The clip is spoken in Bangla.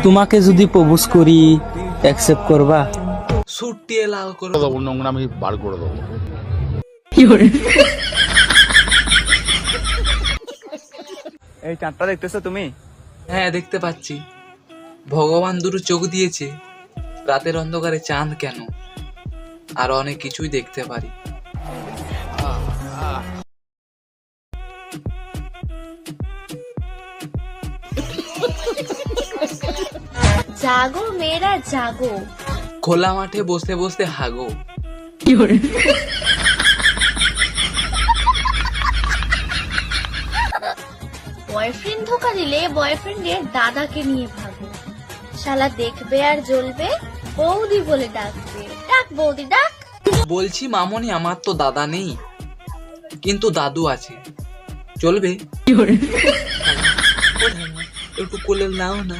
তোমাকে যদি প্রপোজ করি অ্যাকসেপ্ট করবা? সুটিয়ে লাল করে দেবো, নোংরা আমি বার করে দেবো। এই চাঁদটা দেখতেছো তুমি? হ্যাঁ দেখতে পাচ্ছি। ভগবান দুটো চোখ দিয়েছে, রাতের অন্ধকারে চাঁদ কেন, আর অনেক কিছুই দেখতে পারি। জাগো মেয়েরা জাগো, খোলা মাঠে বসে বসে হাগো। বয়ফ্রেন্ড ধোকা দিলে বয়ফ্রেন্ডের দাদাকে নিয়ে ভাগো। শালা দেখবে আর জ্বলবে, বৌদি বলে ডাকবে। ডাক বৌদি ডাক। বলছি মামনি, আমার তো দাদা নেই, কিন্তু দাদু আছে, চলবে? একটু কোলে নাও না।